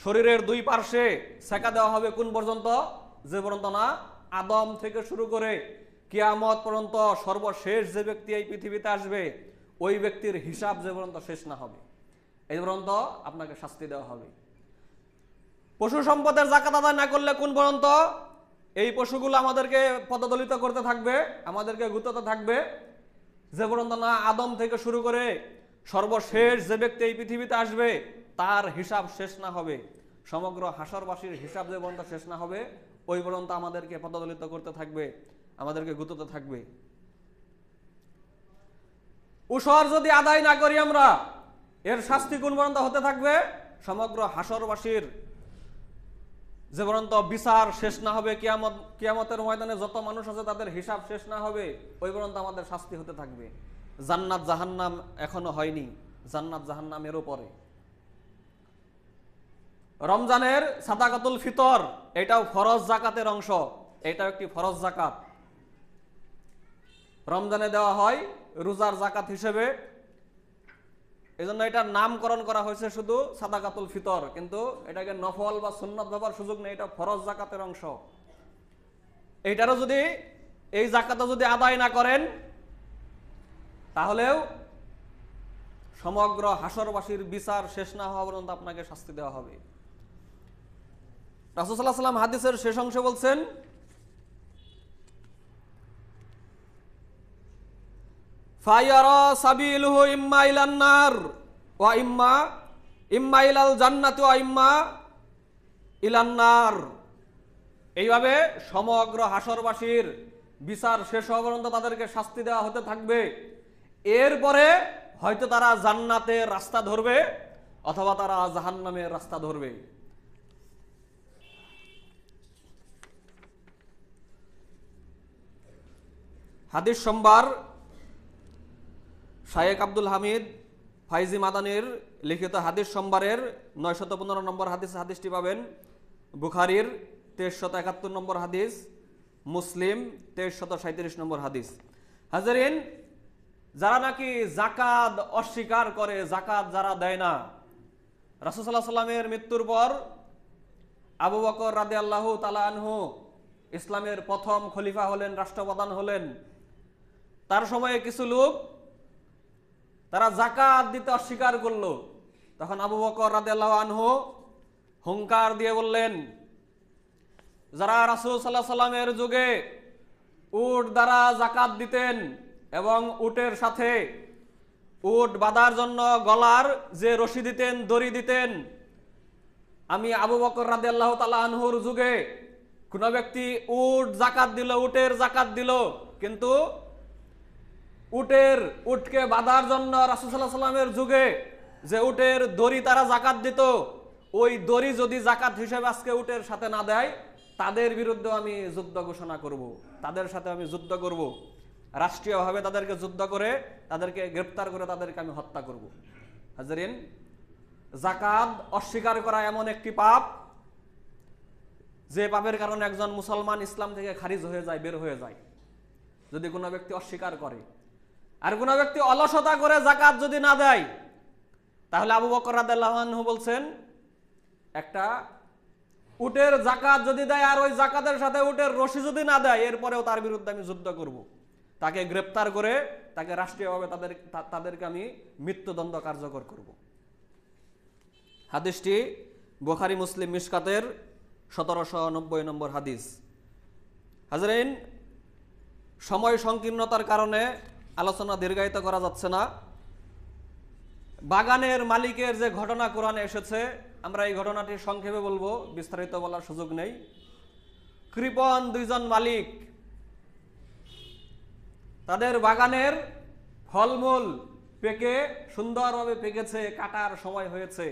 Speaker 1: শরীরের 2 পার্শ্বে সেকা দেওয়া হবে। কোন পর্যন্ত? যে পর্যন্ত না আদম থেকে শুরু করে কিয়ামত পর্যন্ত সর্বশেষ যে ব্যক্তি এই পৃথিবীতে আসবে ওই ব্যক্তির হিসাব যে পর্যন্ত শেষ না হবে এই পর্যন্ত আপনাকে শাস্তি দেওয়া হবে। পশু সম্পদের যাকাত আদায় না করলে কোন পর্যন্ত এই পশুগুলো আমাদেরকে পদদলিত করতে থাকবে, আমাদেরকে গুতাতে থাকবে, যে পর্যন্ত না আদম থেকে শুরু করে সর্বশেষ যে ব্যক্তি এই পৃথিবীতে আসবে তার হিসাব শেষ না হবে, সমগ্র হাসরবাসীর হিসাব যে পর্যন্ত শেষ না হবে ওই পর্যন্ত আমাদেরকে পদদলিত করতে থাকবে, আমাদেরকে গুতাতে থাকবে। উসর যদি আদায় না করি আমরা, এর শাস্তি কোন পর্যন্ত হতে থাকবে? সমগ্র হাসরবাসীর যে পর্যন্ত বিচার শেষ না হবে, কিয়ামতের ময়দানে যত মানুষ আছে তাদের হিসাব শেষ না হবে ওই পর্যন্ত আমাদের শাস্তি হতে থাকবে। জান্নাত জাহান্নাম এখনো হয়নি, জান্নাত জাহান্নামেরও পরে। রমজানের সাদাকাতুল ফিতর এটাও ফরজ জাকাতের অংশ, এটাও একটি ফরজ জাকাত। রমজানে দেওয়া হয় রোজার জাকাত হিসেবে, এজন্য এটার নামকরণ করা হয়েছে শুধু সাদাকাতুল ফিতর, কিন্তু এটাকে নফল বা সুন্নত ভাবার সুযোগ নেই, এটা ফরজ জাকাতের অংশ। এইটারও যদি এই জাকাতও যদি আদায় না করেন তাহলেও সমগ্র হাসরবাসীর বিচার শেষ না হওয়া পর্যন্ত আপনাকে শাস্তি দেওয়া হবে। রাসূল সাল্লাল্লাহু আলাইহি ওয়াসাল্লাম হাদিসের শেষ অংশে বলছেন, ফায়ারা সাবিলুহু ইম্মা ইলান নার ওয়া ইম্মা ইলাল জান্নাতি ওয়া ইম্মা ইলান নার। এইভাবে সমগ্র হাসরবাসীর বিচার শেষ হওয়া পর্যন্ত তাদেরকে শাস্তি দেওয়া হতে থাকবে। এরপরে হয়তো তারা জান্নাতের রাস্তা ধরবে অথবা তারা জাহান্নামের রাস্তা ধরবে। হাদিস সম্ভার শায়েখ আব্দুল হামিদ ফাইজি মাদানির লিখিত হাদিস সম্ভারের 915 নম্বর হাদিসটি পাবেন, বুখারীর 2371 নম্বর হাদিস, মুসলিম 2337 নম্বর হাদিস। হাজারিন, যারা নাকি যাকাত অস্বীকার করে, যাকাত যারা দেয় না, রাসূল সাল্লাল্লাহু আলাইহি ওয়াসাল্লামের মৃত্যুর পর আবু বকর রাদিয়াল্লাহু তাআলা আনহু ইসলামের প্রথম খলিফা হলেন, রাষ্ট্রপ্রধান হলেন। তার সময়ে কিছু লোক তারা যাকাত দিতে অস্বীকার করলো। তখন আবু বকর রাদিয়াল্লাহু আনহু হুঙ্কার দিয়ে বললেন, যারা রাসূল সাল্লাল্লাহু আলাইহি ওয়াসাল্লামের যুগে উট দ্বারা যাকাত দিতেন এবং উটের সাথে উট বাঁধার জন্য গলার যে রশি দিতেন, দড়ি দিতেন, আমি আবু বকর রাদিয়াল্লাহু তাআলা আনহুর যুগে কোন ব্যক্তি উট যাকাত দিল, উটের যাকাত দিল, কিন্তু উটকে বাঁধার জন্য রাসূল সাল্লাল্লাহু আলাইহি ওয়াসাল্লামের যুগে যে উটের দড়ি তারা যাকাত দিত, ওই দড়ি যদি যাকাত হিসেবে আজকে উটের সাথে না দেয় তাদের বিরুদ্ধে আমি যুদ্ধ ঘোষণা করব, তাদের সাথে আমি যুদ্ধ করব, রাষ্ট্রীয়ভাবে তাদেরকে যুদ্ধ করে তাদেরকে গ্রেফতার করে তাদেরকে আমি হত্যা করব। হাজারিন, যাকাত অস্বীকার করা এমন একটি পাপ যে পাপের কারণে একজন মুসলমান ইসলাম থেকে খারিজ হয়ে যায়, বের হয়ে যায় যদি কোনো ব্যক্তি অস্বীকার করে। আর কোনো ব্যক্তি অলসতা করে যাকাত যদি না দেয়, তাহলে আবু বকর রাদিয়াল্লাহু আনহু বলছেন, একটা উটের যাকাত যদি দেয় আর ওই যাকাতের সাথে উটের রশি যদি না দেয়, এরপরেও তার বিরুদ্ধে আমি যুদ্ধ করব, তাকে গ্রেফতার করে তাকে রাষ্ট্রীয়ভাবে তাদেরকে আমি মৃত্যুদণ্ড কার্যকর করব। হাদিসটি বুখারী মুসলিম মিশকাতের 1790 নম্বর হাদিস। হাজরিন, সময় সংকীর্ণতার কারণে আলোচনা দীর্ঘায়িত করা যাচ্ছে না। বাগানের মালিকের যে ঘটনা কোরআনে এসেছে, আমরা এই ঘটনাটি সংক্ষেপে বলবো, বিস্তারিত বলার সুযোগ নেই। কৃপণ দুইজন মালিক, তাদের বাগানের ফলমূল পেকে সুন্দরভাবে পেকেছে, কাটার সময় হয়েছে।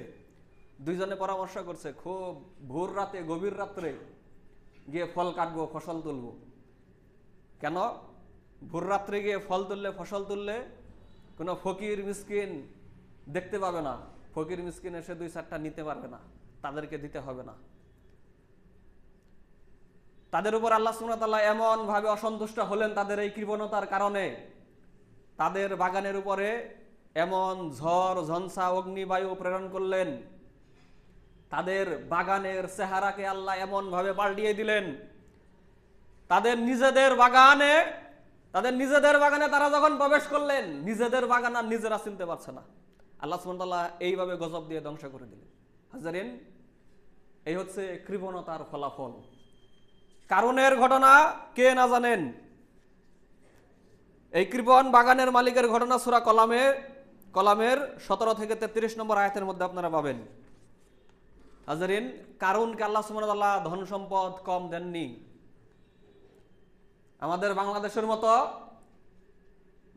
Speaker 1: দুইজনে পরামর্শ করছে, খুব ভোর রাতে, গভীর রাত্রে গিয়ে ফল কাটবো, ফসল তুলবো। কেন? ভোর রাত্রে গিয়ে ফল তুললে, ফসল তুললে কোনো ফকির মিসকিন দেখতে পাবে না, ফকির মিসকিন এসে 2-4টা নিতে পারবে না, তাদেরকে দিতে হবে না। তাদের উপর আল্লাহ সুবহানাহু ওয়া তাআলা এমন ভাবে অসন্তুষ্ট হলেন তাদের এই কৃপণতার কারণে, তাদের বাগানের উপরে এমন ঝড় ঝঞ্ঝা অগ্নিবায়ু প্রেরণ করলেন, তাদের বাগানের চেহারাকে আল্লাহ এমন ভাবে পাল্টিয়ে দিলেন তাদের নিজেদের বাগানে তারা যখন প্রবেশ করলেন, নিজেদের বাগান আর নিজেরা চিনতে পারছে না। আল্লাহ সুবহানাহু ওয়া তাআলা এইভাবে গজব দিয়ে ধ্বংস করে দিলেন। হাজারিন, এই হচ্ছে কৃপণতার ফলাফল। কারুনের ঘটনা কে না জানেন? এই কৃপণ বাগানের মালিকের ঘটনা সূরা কলামের 17 থেকে 33 নম্বর আয়াতের মধ্যে আপনারা পাবেন। হাজারিন, কারুনকে আল্লাহ সুবহানাহু ওয়া তাআলা ধন সম্পদ কম দেননি। আমাদের বাংলাদেশের মতো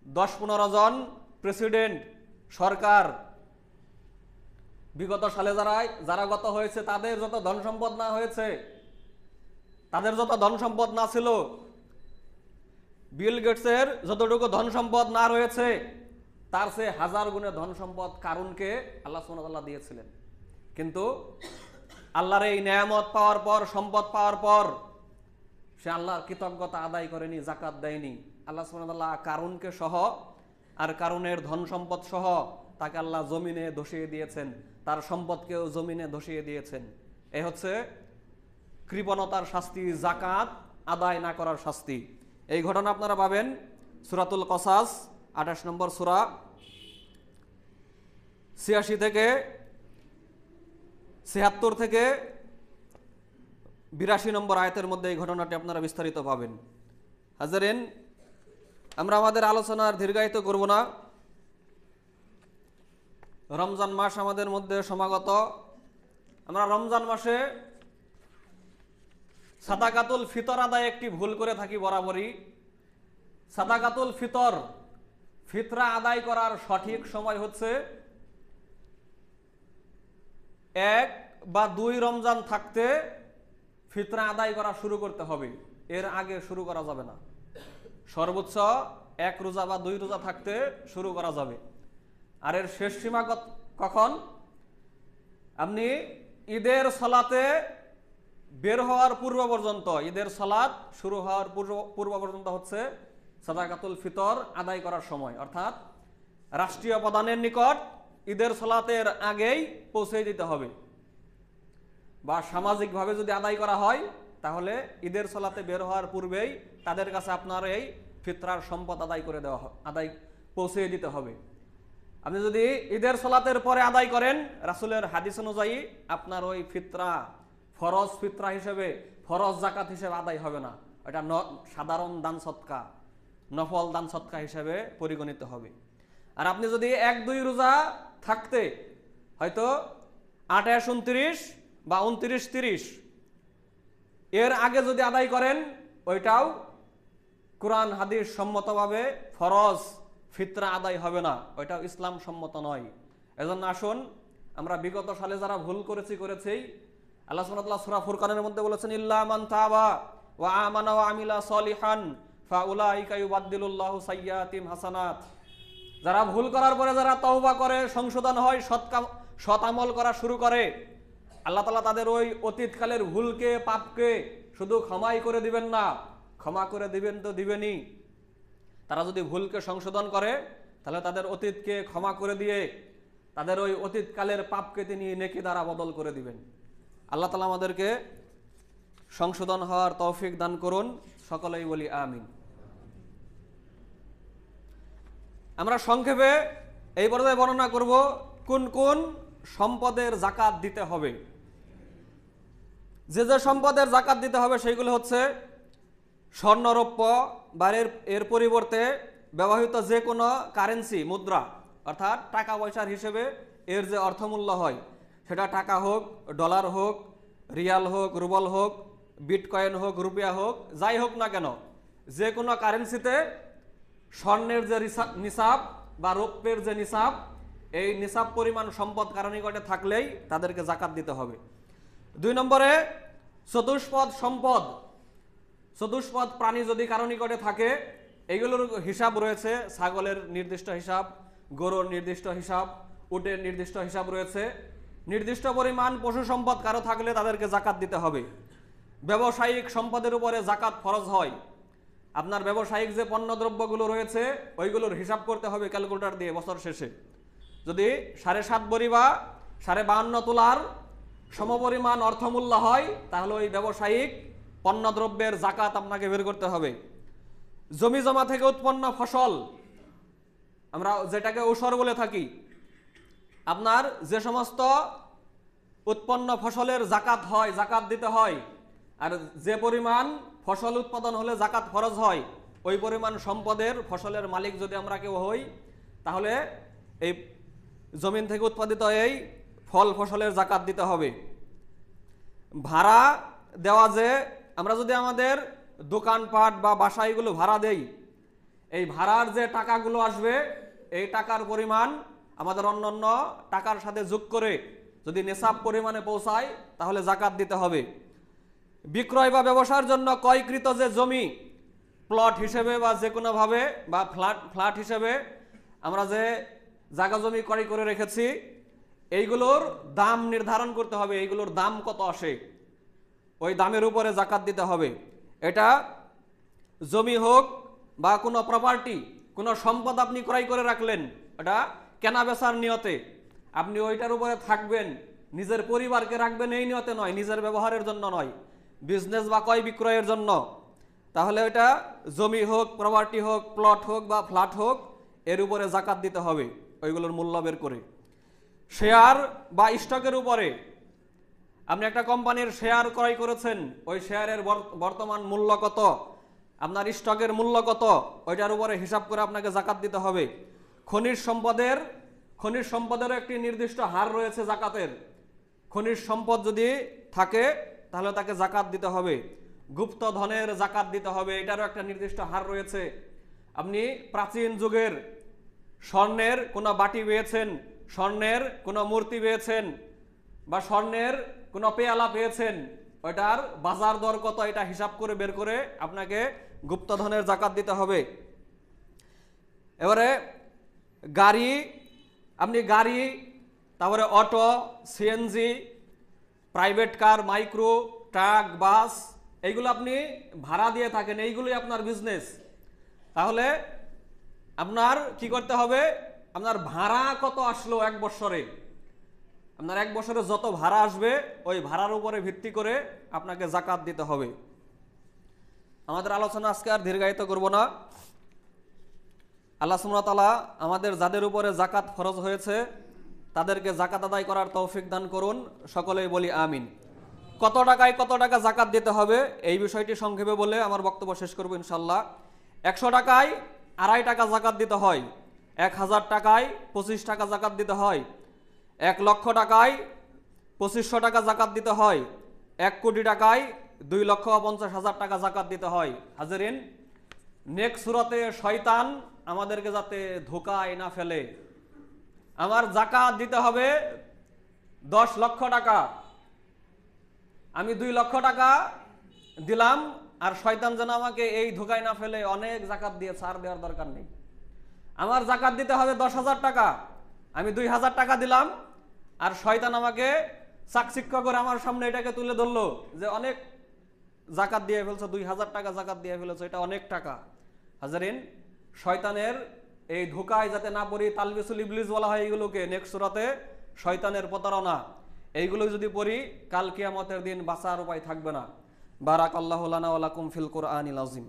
Speaker 1: 10-15 জন প্রেসিডেন্ট, সরকার বিগত সালে যারা গত হয়েছে, তাদের যত ধন সম্পদ না হয়েছে, তাদের যত ধন সম্পদ না ছিল, বিল গেটসের যতটুকু ধন সম্পদ না রয়েছে, তার চেয়ে 1000 গুণে ধন সম্পদ কারুনকে আল্লাহ সুবহানাহু ওয়া তাআলা দিয়েছিলেন। কিন্তু আল্লাহর এই নেয়ামত পাওয়ার পর, সম্পদ পাওয়ার পর সে আল্লাহর কৃতজ্ঞতা আদায় করেনি, জাকাত দেয়নি। আল্লাহ সুবহানাহু ওয়া তাআলা কারুনকে সহ আর কারুনের ধন সম্পদ সহ তাকে আল্লাহ জমিনে ধসিয়ে দিয়েছেন, তার সম্পদকেও জমিনে ধসিয়ে দিয়েছেন। এই হচ্ছে কৃপণতার শাস্তি, জাকাত আদায় না করার শাস্তি। এই ঘটনা আপনারা পাবেন সূরাতুল কসাস 28 নম্বর সূরা 86 থেকে 76 থেকে 82 নম্বর আয়াতের মধ্যে এই ঘটনাটি আপনারা বিস্তারিত পাবেন। হাজারিন, আমরা আমাদের আলোচনার দীর্ঘায়িত করব না। রমজান মাস আমাদের মধ্যে সমাগত। আমরা রমজান মাসে সাদাকাতুল ফিতর আদায় একটি ভুল করে থাকি বরাবরই। সাদাকাতুল ফিতরা আদায় করার সঠিক সময় হচ্ছে 1 বা 2 রমজান থাকতে ফিতরা আদায় করা শুরু করতে হবে, এর আগে শুরু করা যাবে না। সর্বোচ্চ 1 রোজা বা 2 রোজা থাকতে শুরু করা যাবে। আর এর শেষ সীমা কখন? আপনি ঈদের সালাতে বের হওয়ার পূর্ব পর্যন্ত, ঈদের সালাত শুরু হওয়ার পূর্ব পর্যন্ত হচ্ছে সাদাকাতুল ফিতর আদায় করার সময়। অর্থাৎ রাষ্ট্রীয় প্রধানের নিকট ঈদের সালাতের আগেই পৌঁছে দিতে হবে। বা সামাজিকভাবে যদি আদায় করা হয়, তাহলে ঈদের সালাতে বের হওয়ার পূর্বেই তাদের কাছে আপনার এই ফিতরার সম্পদ আদায় পৌঁছে দিতে হবে। আপনি যদি ঈদের সালাতের পরে আদায় করেন, রাসূলের হাদিস অনুযায়ী আপনার ওই ফিতরা ফরজ ফিতরা হিসেবে, ফরজ জাকাত হিসেবে আদায় হবে না। এটা সাধারণ দান সদকা, নফল দান সদকা হিসেবে পরিগণিত হবে। আর আপনি যদি 1-2 রোজা থাকতে, হয়তো 28-29 বা 29-30 এর আগে যদি আদায় করেন, ওইটাও কোরআন হাদিস সম্মতভাবে ফরজ ফিতরা আদায় হবে না, ওইটাও ইসলাম সম্মত নয়। এজন্য আসুন, আমরা বিগত সালে যারা ভুল করেছি, আল্লাহ সুবহানাহু ওয়া তাআলা সূরা ফুরকানের মধ্যে বলেছেন, ইল্লা মান তাবা ওয়া আমানা ওয়া আমিলা সলিহান ফাউলাইকা ইউবাদদিলুল্লাহু সাইয়্যাতিহিম হাসানাত। যারা ভুল করার পরে যারা তওবা করে, সংশোধন হয়, সৎ আমল করা শুরু করে, আল্লাহ তাআলা তাদের ওই অতীতকালের ভুলকে, পাপকে শুধু ক্ষমাই করে দিবেন না, ক্ষমা করে দিবেন তো দিবেনই। তারা যদি ভুলকে সংশোধন করে, তাহলে তাদের অতীতকে ক্ষমা করে দিয়ে তাদের ওই অতীতকালের পাপকে তিনি নেকি দ্বারা বদল করে দিবেন। আল্লাহ তাআলা আমাদেরকে সংশোধন হওয়ার তৌফিক দান করুন, সকলেই বলি আমিন। আমরা সংক্ষেপে এই পর্যায়ে বর্ণনা করব কোন কোন সম্পদের জাকাত দিতে হবে। যে সম্পদের জাকাত দিতে হবে সেইগুলো হচ্ছে স্বর্ণ, রৌপ্য বা এর পরিবর্তে ব্যবহৃত যে কোনো কারেন্সি, মুদ্রা, অর্থাৎ টাকা পয়সার হিসেবে এর যে অর্থমূল্য হয়, সেটা টাকা হোক, ডলার হোক, রিয়াল হোক, রুবল হোক, বিটকয়েন হোক, রুপিয়া হোক, যাই হোক না কেন, যে কোনো কারেন্সিতে স্বর্ণের যে নিসাব বা রৌপ্যের যে নিসাব, এই নিসাব পরিমাণ সম্পদ কারো নিকটে থাকলেই তাদেরকে জাকাত দিতে হবে। 2 নম্বরে চতুষ্পদ সম্পদ, চতুষ্পদ প্রাণী যদি কারো নিকটে থাকে, এগুলোর হিসাব রয়েছে। ছাগলের নির্দিষ্ট হিসাব, গরুর নির্দিষ্ট হিসাব, উটের নির্দিষ্ট হিসাব রয়েছে। নির্দিষ্ট পরিমাণ পশু সম্পদ কারো থাকলে তাদেরকে জাকাত দিতে হবে। ব্যবসায়িক সম্পদের উপরে জাকাত ফরজ হয়। আপনার ব্যবসায়িক যে পণ্যদ্রব্যগুলো রয়েছে, ওইগুলোর হিসাব করতে হবে ক্যালকুলেটর দিয়ে বছর শেষে। যদি 7.5 ভরি বা 52.5 তোলার সমপরিমাণ অর্থমূল্য হয়, তাহলে ওই ব্যবসায়িক পণ্যদ্রব্যের জাকাত আপনাকে বের করতে হবে। জমি জমা থেকে উৎপন্ন ফসল, আমরা যেটাকে ওসর বলে থাকি, আপনার যে সমস্ত উৎপন্ন ফসলের জাকাত হয়, জাকাত দিতে হয়, আর যে পরিমাণ ফসল উৎপাদন হলে জাকাত ফরজ হয়, ওই পরিমাণ সম্পদের ফসলের মালিক যদি আমরা কেউ হই, তাহলে এই জমিন থেকে উৎপাদিত এই ফল ফসলের জাকাত দিতে হবে। ভাড়া দেওয়া, যে আমরা যদি আমাদের দোকানপাট বা বাসা এগুলো ভাড়া দেই, এই ভাড়ার যে টাকাগুলো আসবে, এই টাকার পরিমাণ আমাদের অন্যান্য টাকার সাথে যোগ করে যদি নেশাব পরিমাণে পৌঁছায়, তাহলে জাকাত দিতে হবে। বিক্রয় বা ব্যবসার জন্য ক্রয়কৃত যে জমি, প্লট হিসেবে বা যে কোনোভাবে বা ফ্ল্যাট হিসেবে আমরা যে জায়গা জমি ক্রয় করে রেখেছি, এইগুলোর দাম নির্ধারণ করতে হবে, এইগুলোর দাম কত আসে, ওই দামের উপরে জাকাত দিতে হবে। এটা জমি হোক বা কোনো প্রপার্টি, কোনো সম্পদ আপনি ক্রয় করে রাখলেন, এটা কেনা বেচার নিয়তে, আপনি ওইটার উপরে থাকবেন, নিজের পরিবারকে রাখবেন এই নিয়তে নয়, নিজের ব্যবহারের জন্য নয়, বিজনেস বা ক্রয় বিক্রয়ের জন্য, তাহলে এটা জমি হোক, প্রপার্টি হোক, প্লট হোক বা ফ্ল্যাট হোক, এর উপরে জাকাত দিতে হবে ওইগুলোর মূল্য বের করে। শেয়ার বা স্টকের উপরে, আপনি একটা কোম্পানির শেয়ার ক্রয় করেছেন, ওই শেয়ারের বর্তমান মূল্য কত, আপনার স্টকের মূল্য কত, ওইটার উপরে হিসাব করে আপনাকে জাকাত দিতে হবে। খনিজ সম্পদেরও একটি নির্দিষ্ট হার রয়েছে জাকাতের। খনিজ সম্পদ যদি থাকে তাহলে তাকে জাকাত দিতে হবে। গুপ্ত ধনের জাকাত দিতে হবে, এটারও একটা নির্দিষ্ট হার রয়েছে। আপনি প্রাচীন যুগের স্বর্ণের কোনো বাটি পেয়েছেন, স্বর্ণের কোনো মূর্তি পেয়েছেন, বা স্বর্ণের কোনো পেয়ালা পেয়েছেন, ওইটার বাজার দর কত, এটা হিসাব করে বের করে আপনাকে গুপ্তধনের জাকাত দিতে হবে। এবারে গাড়ি, আপনি গাড়ি, তারপরে auto, CNG, private car, micro, truck, bus, এইগুলো আপনি ভাড়া দিয়ে থাকেন, এইগুলোই আপনার বিজনেস। তাহলে আপনার কি করতে হবে, আপনার ভাড়া কত আসলো এক বছরে, আপনার এক বছরে যত ভাড়া আসবে ওই ভাড়ার উপরে ভিত্তি করে আপনাকে জাকাত দিতে হবে। আমাদের আলোচনা আজকে আর দীর্ঘায়িত করব না। আল্লাহ সুবহানাহু ওয়া তাআলা আমাদের যাদের উপরে জাকাত ফরজ হয়েছে তাদেরকে জাকাত আদায় করার তৌফিক দান করুন, সকলেই বলি আমিন। কত টাকায় কত টাকা জাকাত দিতে হবে এই বিষয়টি সংক্ষেপে বলে আমার বক্তব্য শেষ করব ইনশাল্লাহ। 100 টাকায় 2.5 টাকা জাকাত দিতে হয়, 1000 টাকায় 25 টাকা জাকাত দিতে হয়, 1 লক্ষ টাকায় 2500 টাকা জাকাত দিতে হয়, 1 কোটি টাকায় 2,50,000 টাকা জাকাত দিতে হয়। হাজেরিন, নেক্সট সূরাতে শয়তান আমাদেরকে যাতে ধোঁকায় না ফেলে, আমার জাকাত দিতে হবে 10 লক্ষ টাকা, আমি 2 লক্ষ টাকা দিলাম, আর শয়তান যেন আমাকে এই ধোঁকায় না ফেলে অনেক জাকাত দিয়ে ছাড় দেওয়ার দরকার নেই। আমার জাকাত দিতে হবে 10,000 টাকা, আমি 2,000 টাকা দিলাম, আর শয়তান আমাকে চাকচিক্য করে আমার সামনে এটাকে তুলে ধরলো যে অনেক জাকাত দিয়ে ফেলছো, 2,000 টাকা জাকাত দিয়ে ফেলেছো, এটা অনেক টাকা। হাজারিন, শয়তানের এই ধোঁকায় যাতে না পড়ি, তালবিসুল ইবলিস বলা হয় এইগুলোকে নেক্সট সূরাতে, শয়তানের প্রতারণা, এইগুলো যদি পড়ি কাল কিয়ামতের দিন বাঁচার উপায় থাকবে না। বারাকাল্লাহু লানা ওয়া লাকুম ফিল কুরআনিল আযীম।